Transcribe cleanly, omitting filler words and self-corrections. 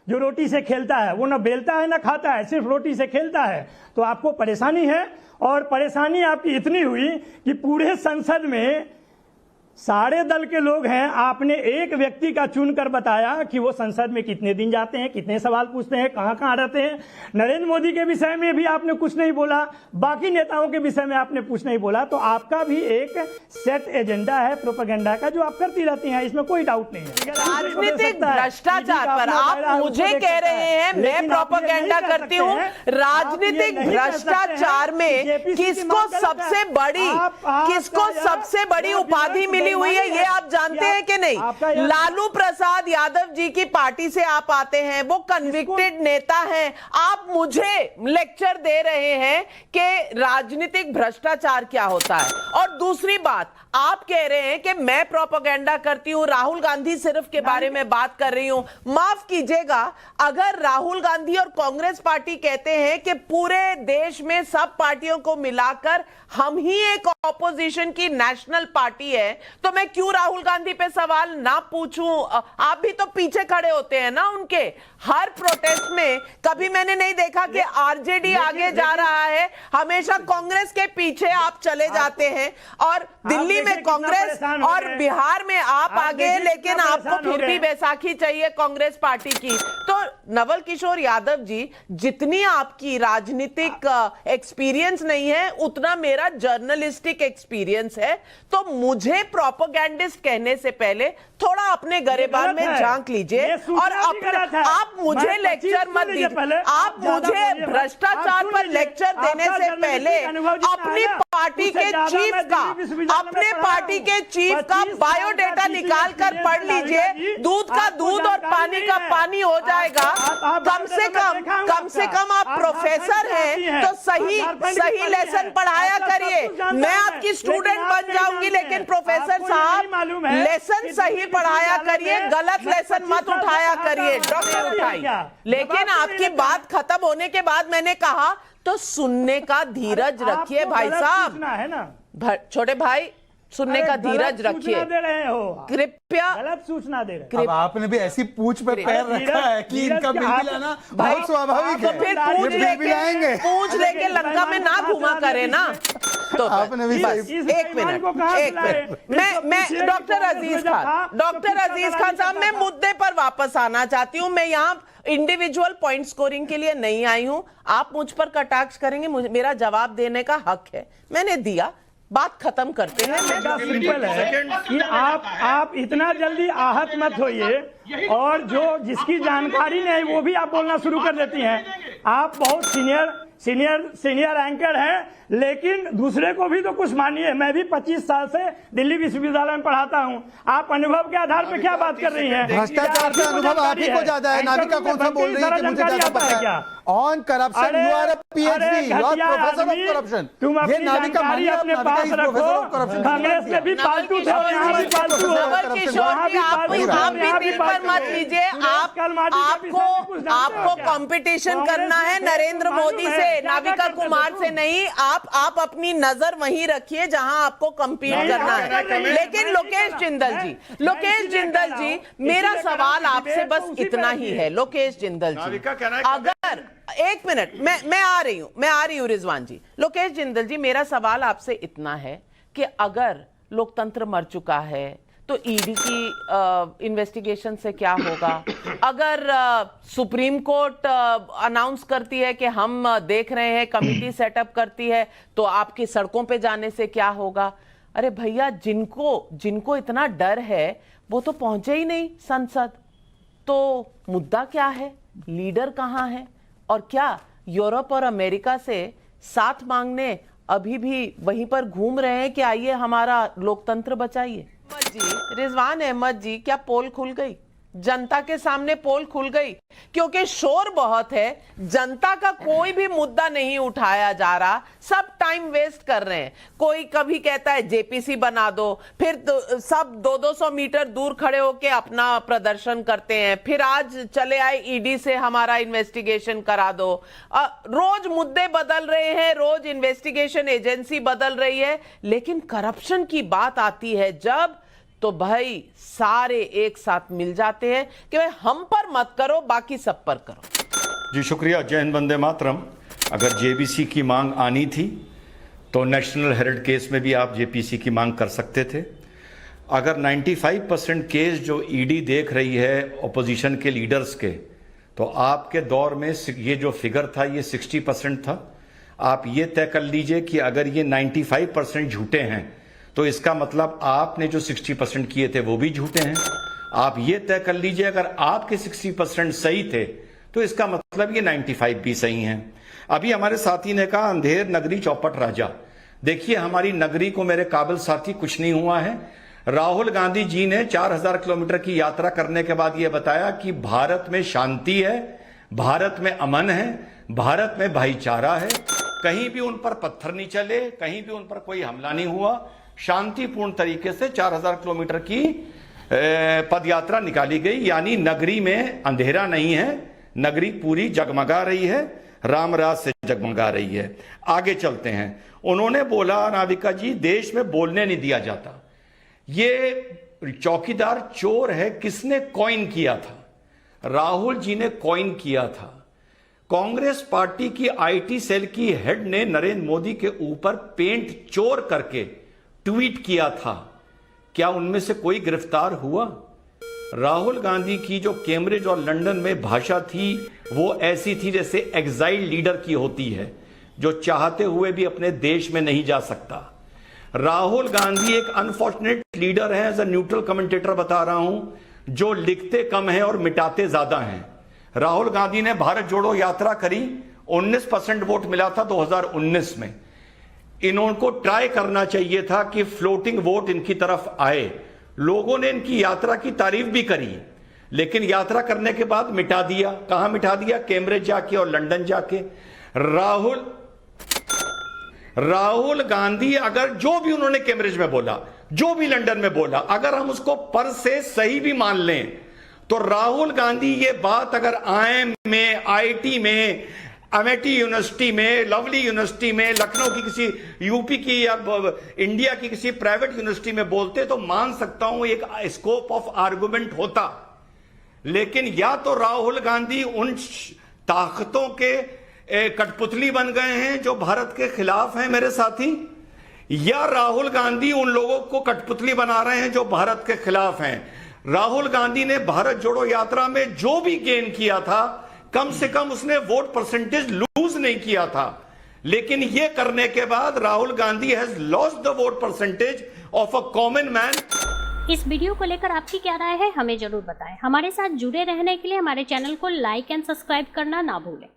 जो रोटी से खेलता है, वो ना बेलता है ना खाता है, सिर्फ रोटी से खेलता है। तो आपको परेशानी है, और परेशानी आपकी इतनी हुई कि पूरे संसद में सारे दल के लोग हैं, आपने एक व्यक्ति का चुनकर बताया कि वो संसद में कितने दिन जाते हैं, कितने सवाल पूछते हैं, कहां कहां रहते हैं। नरेंद्र मोदी के विषय में भी आपने कुछ नहीं बोला, बाकी नेताओं के विषय में आपने कुछ नहीं बोला। तो आपका भी एक सेट एजेंडा है प्रोपेगेंडा का, जो आप करती रहती हैं, इसमें कोई डाउट नहीं है। राजनीतिक भ्रष्टाचार पर आप मुझे कह रहे हैं मैं प्रोपेगेंडा करती हूं। राजनीतिक भ्रष्टाचार में किसको सबसे बड़ी उपाधि मिली हुई है, ये आप जानते हैं कि नहीं? लालू प्रसाद यादव जी की पार्टी से आप आते हैं, वो कन्विक्टेड नेता हैं। आप मुझे लेक्चर दे रहे हैं कि राजनीतिक भ्रष्टाचार क्या होता है। और दूसरी बात, आप कह रहे हैं कि मैं प्रोपेगेंडा करती हूं, राहुल गांधी सिर्फ के बारे में बात कर रही हूं। माफ कीजिएगा, अगर राहुल गांधी और कांग्रेस पार्टी कहते हैं कि पूरे देश में सब पार्टियों को मिलाकर हम ही एक ऑपोजिशन की नेशनल पार्टी है, तो मैं क्यों राहुल गांधी पे सवाल ना पूछूं? आप भी तो पीछे खड़े होते हैं ना उनके हर प्रोटेस्ट में। कभी मैंने नहीं देखा कि आरजेडी आगे जा रहा है, हमेशा कांग्रेस के पीछे आप चले जाते हैं। और दिल्ली में कांग्रेस और बिहार में आप आगे, लेकिन आपको फिर भी बैसाखी चाहिए कांग्रेस पार्टी की। तो नवल किशोर यादव जी, जितनी आपकी राजनीतिक एक्सपीरियंस नहीं है, उतना मेरा जर्नलिस्टिक एक्सपीरियंस है। तो मुझे प्रोपेगेंडिस्ट कहने से पहले थोड़ा अपने गरेबान में झांक लीजिए, और आप मुझे लेक्चर मत दीजिए। आप मुझे भ्रष्टाचार पर लेक्चर देने से पहले अपनी पार्टी के चीफ का बायोडेटा निकाल कर पढ़ लीजिए। दूध का दूध और पानी का पानी हो जाएगा। कम से कम आप प्रोफेसर हैं, तो सही लेसन पढ़ाया करिए। मैं आपकी स्टूडेंट बन जाऊंगी, लेकिन प्रोफेसर साहब लेसन सही पढ़ाया करिए, गलत लेसन मत उठाया करिए। डॉक्टर उठाइए। लेकिन आपकी बात खत्म होने के बाद मैंने कहा तो सुनने का धीरज रखिए भाई साहब। छोटे भाई, सुनने का धीरज रखिए कृपया। गलत सूचना दे रहे हैं। अब आपने भी ऐसी पूछ पे पैर रखा है कि इनका बिल भी लाना बहुत स्वाभाविक है। तो फिर पूछ लेके लंका में ना घुमा करे ना। तो आपने भी एक मिनट मैं डॉक्टर अजीज खान साहब, मैं मुद्दे पर वापस आना चाहती हूं। मैं यहाँ इंडिविजुअल पॉइंट स्कोरिंग के लिए नहीं आई हूं। आप मुझ पर कटाक्ष करेंगे, मेरा जवाब देने का हक है, मैंने दिया। बात खत्म करते हैं। सिंपल है कि आप इतना जल्दी आहत मत होइए, और जिसकी जानकारी नहीं वो भी आप बोलना शुरू कर देती हैं। आप बहुत सीनियर एंकर हैं, लेकिन दूसरे को भी तो कुछ मानिए। मैं भी 25 साल से दिल्ली विश्वविद्यालय में पढ़ाता हूं। आप अनुभव के आधार पर क्या बात कर रही हैं? भ्रष्टाचार का अनुभव आप ही को ज्यादा है। नाविका कौन सा बोल रही है कि मुझे ज्यादा पता है क्या? On corruption you are a PhD, you are professor of corruption. तुम अपनी जानकारी अपने पास रखो। कांग्रेस में भी पालतू थे, यहाँ भी पालतू हो। मत लीजिए। आपको कंपटीशन करना है नरेंद्र मोदी से, नाविका कुमार से नहीं। आप अपनी नजर वहीं रखिए जहां आपको कंपीट करना है। लेकिन लोकेश जिंदल जी, मेरा सवाल आपसे बस इतना ही है। लोकेश जिंदल जी, अगर एक मिनट, मैं आ रही हूं रिजवान जी। लोकेश जिंदल जी, मेरा सवाल आपसे इतना है कि अगर लोकतंत्र मर चुका है तो ईडी की इन्वेस्टिगेशन से क्या होगा? अगर सुप्रीम कोर्ट अनाउंस करती है कि हम देख रहे हैं, कमिटी सेटअप करती है, तो आपकी सड़कों पे जाने से क्या होगा? अरे भैया, जिनको इतना डर है वो तो पहुंचे ही नहीं संसद। तो मुद्दा क्या है? लीडर कहां है? और क्या यूरोप और अमेरिका से साथ मांगने अभी भी वहीं पर घूम रहे हैं कि आइए हमारा लोकतंत्र बचाइए? रिजवान अहमद जी, क्या पोल खुल गई? जनता के सामने पोल खुल गई? क्योंकि शोर बहुत है, जनता का कोई भी मुद्दा नहीं उठाया जा रहा, सब टाइम वेस्ट कर रहे हैं। कोई कभी कहता है जेपीसी बना दो, फिर सब 200-200 मीटर दूर खड़े होके अपना प्रदर्शन करते हैं, फिर आज चले आए ईडी से हमारा इन्वेस्टिगेशन करा दो। रोज मुद्दे बदल रहे हैं, रोज इन्वेस्टिगेशन एजेंसी बदल रही है, लेकिन करप्शन की बात आती है जब, तो भाई सारे एक साथ मिल जाते हैं कि भाई हम पर मत करो, बाकी सब पर करो। जी शुक्रिया। जय हिंद, वंदे मातरम। अगर जेबीसी की मांग आनी थी तो नेशनल हेरिटेज केस में भी आप जेपीसी की मांग कर सकते थे। अगर 95% केस जो ईडी देख रही है ऑपोजिशन के लीडर्स के, तो आपके दौर में ये जो फिगर था ये 60% था। आप ये तय कर लीजिए कि अगर ये 95% झूठे हैं तो इसका मतलब आपने जो 60% किए थे वो भी झूठे हैं। आप ये तय कर लीजिए अगर आपके 60% सही थे तो इसका मतलब ये 95 भी सही हैं। अभी हमारे साथी ने कहा अंधेर नगरी चौपट राजा। देखिए हमारी नगरी को मेरे काबिल साथी कुछ नहीं हुआ है। राहुल गांधी जी ने 4000 किलोमीटर की यात्रा करने के बाद यह बताया कि भारत में शांति है, भारत में अमन है, भारत में भाईचारा है, कहीं भी उन पर पत्थर नहीं चले, कहीं भी उन पर कोई हमला नहीं हुआ। शांतिपूर्ण तरीके से 4000 किलोमीटर की पदयात्रा निकाली गई, यानी नगरी में अंधेरा नहीं है, नगरी पूरी जगमगा रही है, रामराज से जगमगा रही है। आगे चलते हैं। उन्होंने बोला नाविका जी देश में बोलने नहीं दिया जाता, ये चौकीदार चोर है। किसने कॉइन किया था? राहुल जी ने कॉइन किया था। कांग्रेस पार्टी की आईटी सेल की हेड ने नरेंद्र मोदी के ऊपर पेंट चोर करके ट्वीट किया था। क्या उनमें से कोई गिरफ्तार हुआ? राहुल गांधी की जो कैम्ब्रिज और लंदन में भाषा थी वो ऐसी थी जैसे एग्जाइल लीडर की होती है, जो चाहते हुए भी अपने देश में नहीं जा सकता। राहुल गांधी एक अनफॉर्चुनेट लीडर है, एज अ न्यूट्रल कमेंटेटर बता रहा हूं, जो लिखते कम है और मिटाते ज्यादा हैं। राहुल गांधी ने भारत जोड़ो यात्रा करी, 19% वोट मिला था 2019 में। इनको ट्राई करना चाहिए था कि फ्लोटिंग वोट इनकी तरफ आए। लोगों ने इनकी यात्रा की तारीफ भी करी, लेकिन यात्रा करने के बाद मिटा दिया। कहां मिटा दिया? कैम्ब्रिज जाके और लंदन जाके। राहुल गांधी अगर जो भी उन्होंने कैम्ब्रिज में बोला, जो भी लंदन में बोला, अगर हम उसको पर से सही भी मान लें, तो राहुल गांधी ये बात अगर आईएम में, आईटी में, अमेठी यूनिवर्सिटी में, लवली यूनिवर्सिटी में, लखनऊ की किसी यूपी की या इंडिया की किसी प्राइवेट यूनिवर्सिटी में बोलते तो मान सकता हूं एक स्कोप ऑफ आर्गुमेंट होता। लेकिन या तो राहुल गांधी उन ताकतों के कठपुतली बन गए हैं जो भारत के खिलाफ हैं मेरे साथी, या राहुल गांधी उन लोगों को कठपुतली बना रहे हैं जो भारत के खिलाफ हैं। राहुल गांधी ने भारत जोड़ो यात्रा में जो भी गेन किया था, कम से कम उसने वोट परसेंटेज लूज नहीं किया था, लेकिन यह करने के बाद Rahul Gandhi has lost the vote percentage of a common man. इस वीडियो को लेकर आपकी क्या राय है हमें जरूर बताएं। हमारे साथ जुड़े रहने के लिए हमारे चैनल को लाइक एंड सब्सक्राइब करना ना भूलें।